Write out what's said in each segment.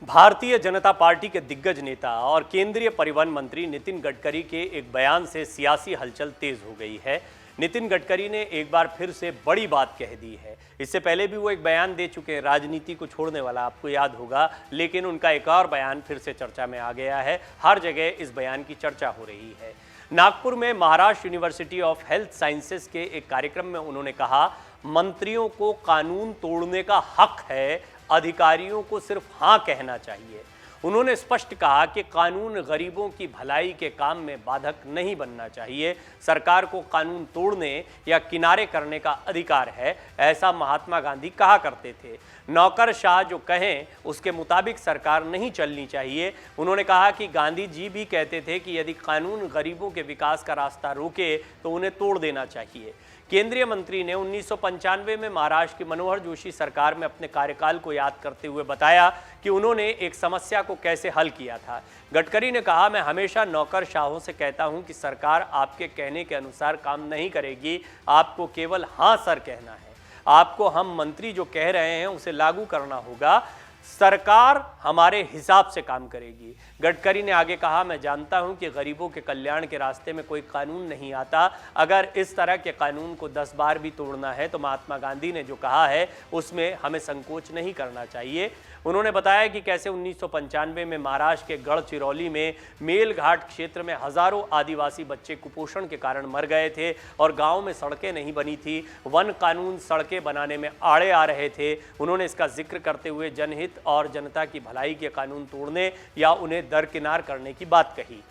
Bharatiya Janata party के दिग्गज नेता और केंद्रीय परिवहन मंत्री नितिन गडकरी के एक बयान से सियासी हलचल तेज हो गई है। नितिन गडकरी ने एक बार फिर से बड़ी बात कह दी है। इससे पहले भी वो एक बयान दे चुके हैं, राजनीति को छोड़ने वाला, आपको याद होगा, लेकिन उनका एक और बयान फिर से चर्चा में आ गया है। हर जगह इस बयान की चर्चा हो रही है। नागपुर में Maharashtra university of health sciences के एक कार्यक्रम में उन्होंने कहा, मंत्रियों को कानून तोड़ने का हक है, अधिकारियों को सिर्फ हाँ कहना चाहिए। उन्होंने स्पष्ट कहा कि कानून गरीबों की भलाई के काम में बाधक नहीं बनना चाहिए। सरकार को कानून तोड़ने या किनारे करने का अधिकार है, ऐसा महात्मा गांधी कहा करते थे। नौकरशाह जो कहें उसके मुताबिक सरकार नहीं चलनी चाहिए। उन्होंने कहा कि गांधी जी भी कहते थे कि यदि कानून गरीबों के विकास का रास्ता रोके तो उन्हें तोड़ देना चाहिए। केंद्रीय मंत्री ने 1995 में महाराष्ट्र की मनोहर जोशी सरकार में अपने कार्यकाल को याद करते हुए बताया कि उन्होंने एक समस्या को कैसे हल किया था। गडकरी ने कहा, मैं हमेशा नौकरशाहों से कहता हूं कि सरकार आपके कहने के अनुसार काम नहीं करेगी, आपको केवल हाँ सर कहना है। आपको हम मंत्री जो कह रहे हैं उसे लागू करना होगा, सरकार हमारे हिसाब से काम करेगी। गडकरी ने आगे कहा, मैं जानता हूं कि गरीबों के कल्याण के रास्ते में कोई कानून नहीं आता। अगर इस तरह के कानून को 10 बार भी तोड़ना है तो महात्मा गांधी ने जो कहा है उसमें हमें संकोच नहीं करना चाहिए। उन्होंने बताया कि कैसे 1995 में महाराष्ट्र के गढ़चिरौली में मेलघाट क्षेत्र में हजारों आदिवासी बच्चे कुपोषण के कारण मर गए थे और गांव में सड़कें नहीं बनी थी। वन कानून सड़कें बनाने में आड़े आ रहे थे। उन्होंने इसका जिक्र करते हुए जनहित और जनता की भलाई के कानून तोड़ने या उन्हें दरकिनार करने की बात कही।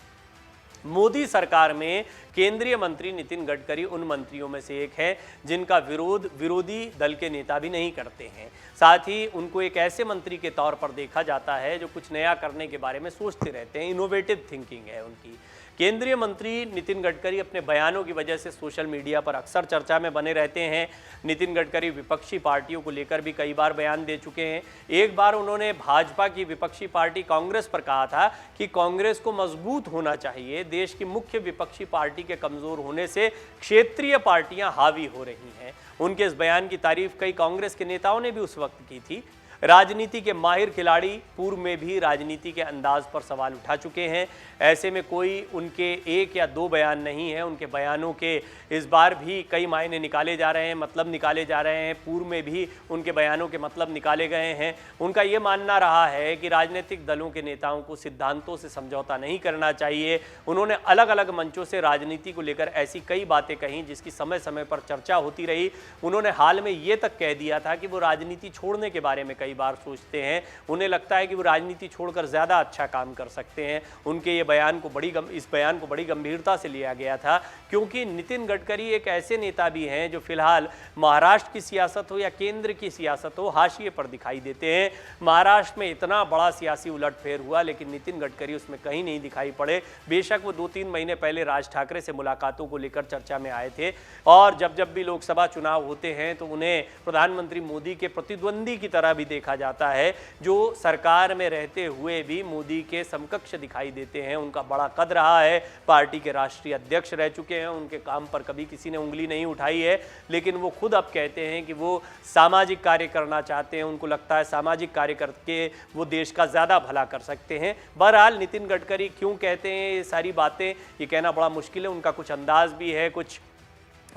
मोदी सरकार में केंद्रीय मंत्री नितिन गडकरी उन मंत्रियों में से एक है जिनका विरोध विरोधी दल के नेता भी नहीं करते हैं। साथ ही उनको एक ऐसे मंत्री के तौर पर देखा जाता है जो कुछ नया करने के बारे में सोचते रहते हैं। इनोवेटिव थिंकिंग है उनकी। केंद्रीय मंत्री नितिन गडकरी अपने बयानों की वजह से सोशल मीडिया पर अक्सर चर्चा में बने रहते हैं। नितिन गडकरी विपक्षी पार्टियों को लेकर भी कई बार बयान दे चुके हैं। एक बार उन्होंने भाजपा की विपक्षी पार्टी कांग्रेस पर कहा था कि कांग्रेस को मजबूत होना चाहिए, देश की मुख्य विपक्षी पार्टी के कमजोर होने से क्षेत्रीय पार्टियां हावी हो रही हैं। उनके इस बयान की तारीफ कई कांग्रेस के नेताओं ने भी उस वक्त की थी। राजनीति के माहिर खिलाड़ी पूर्व में भी राजनीति के अंदाज पर सवाल उठा चुके हैं। ऐसे में कोई उनके एक या दो बयान नहीं है, उनके बयानों के इस बार भी कई मायने निकाले जा रहे हैं, मतलब निकाले जा रहे हैं। पूर्व में भी उनके बयानों के मतलब निकाले गए हैं। उनका ये मानना रहा है कि राजनीतिक दलों के नेताओं को सिद्धांतों से समझौता नहीं करना चाहिए। उन्होंने अलग अलग मंचों से राजनीति को लेकर ऐसी कई बातें कहीं जिसकी समय समय पर चर्चा होती रही। उन्होंने हाल में ये तक कह दिया था कि वो राजनीति छोड़ने के बारे में कई बार सोचते हैं। उन्हें लगता है कि वो राजनीति छोड़कर ज़्यादा अच्छा काम कर सकते हैं। उनके ये बयान को इस बयान को बड़ी गंभीरता से लिया गया था, क्योंकि नितिन गडकरी एक ऐसे नेता भी हैं जो फिलहाल महाराष्ट्र की सियासत हो या केंद्र की सियासत हो, हाशिए पर दिखाई देते हैं। महाराष्ट्र में इतना बड़ा सियासी उलटफेर हुआ लेकिन नितिन गडकरी उसमें कहीं नहीं दिखाई पड़े। बेशक वो 2-3 महीने पहले राज ठाकरे से मुलाकातों को लेकर चर्चा में आए थे और जब भी लोकसभा चुनाव होते हैं तो उन्हें प्रधानमंत्री मोदी के प्रतिद्वंदी की तरह भी देखा जाता है, जो सरकार में रहते हुए भी मोदी के समकक्ष दिखाई देते हैं। उनका बड़ा कद रहा है, पार्टी के राष्ट्रीय अध्यक्ष रह चुके हैं, उनके काम पर कभी किसी ने उंगली नहीं उठाई है। लेकिन वो खुद अब कहते हैं कि वो सामाजिक कार्य करना चाहते हैं। उनको लगता है सामाजिक कार्य करके वो देश का ज़्यादा भला कर सकते हैं। बहरहाल नितिन गडकरी क्यों कहते हैं ये सारी बातें, ये कहना बड़ा मुश्किल है। उनका कुछ अंदाज भी है, कुछ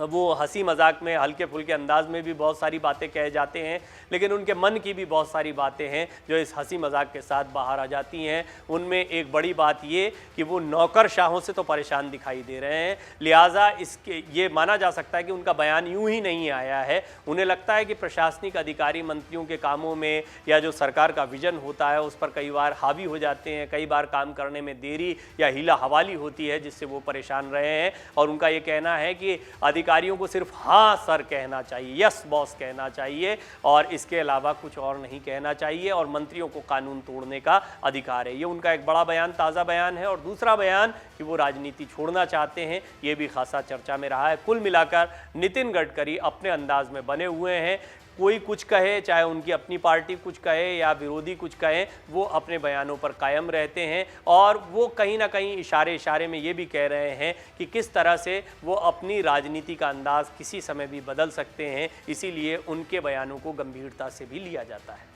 वो हंसी मजाक में हल्के फुल्के अंदाज में भी बहुत सारी बातें कहे जाते हैं, लेकिन उनके मन की भी बहुत सारी बातें हैं जो इस हंसी मजाक के साथ बाहर आ जाती हैं। उनमें एक बड़ी बात ये कि वो नौकरशाहों से तो परेशान दिखाई दे रहे हैं, लिहाजा इसके ये माना जा सकता है कि उनका बयान यूं ही नहीं आया है। उन्हें लगता है कि प्रशासनिक अधिकारी मंत्रियों के कामों में या जो सरकार का विजन होता है उस पर कई बार हावी हो जाते हैं, कई बार काम करने में देरी या हीला हवाली होती है जिससे वो परेशान रहे हैं। और उनका ये कहना है कि अधिकारियों को सिर्फ हाँ सर कहना चाहिए, यस बॉस कहना चाहिए और इसके अलावा कुछ और नहीं कहना चाहिए, और मंत्रियों को कानून तोड़ने का अधिकार है। ये उनका एक बड़ा बयान, ताज़ा बयान है। और दूसरा बयान कि वो राजनीति छोड़ना चाहते हैं, ये भी खासा चर्चा में रहा है। कुल मिलाकर नितिन गडकरी अपने अंदाज में बने हुए हैं। कोई कुछ कहे, चाहे उनकी अपनी पार्टी कुछ कहे या विरोधी कुछ कहे, वो अपने बयानों पर कायम रहते हैं और वो कहीं ना कहीं इशारे में ये भी कह रहे हैं कि किस तरह से वो अपनी राजनीति का अंदाज किसी समय भी बदल सकते हैं। इसीलिए उनके बयानों को गंभीरता से भी लिया जाता है।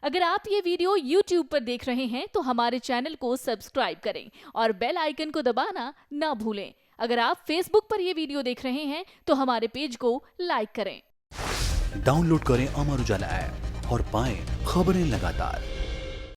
अगर आप ये वीडियो YouTube पर देख रहे हैं तो हमारे चैनल को सब्सक्राइब करें और बेल आइकन को दबाना ना भूलें। अगर आप Facebook पर ये वीडियो देख रहे हैं तो हमारे पेज को लाइक करें। डाउनलोड करें अमर उजाला ऐप और पाएं खबरें लगातार।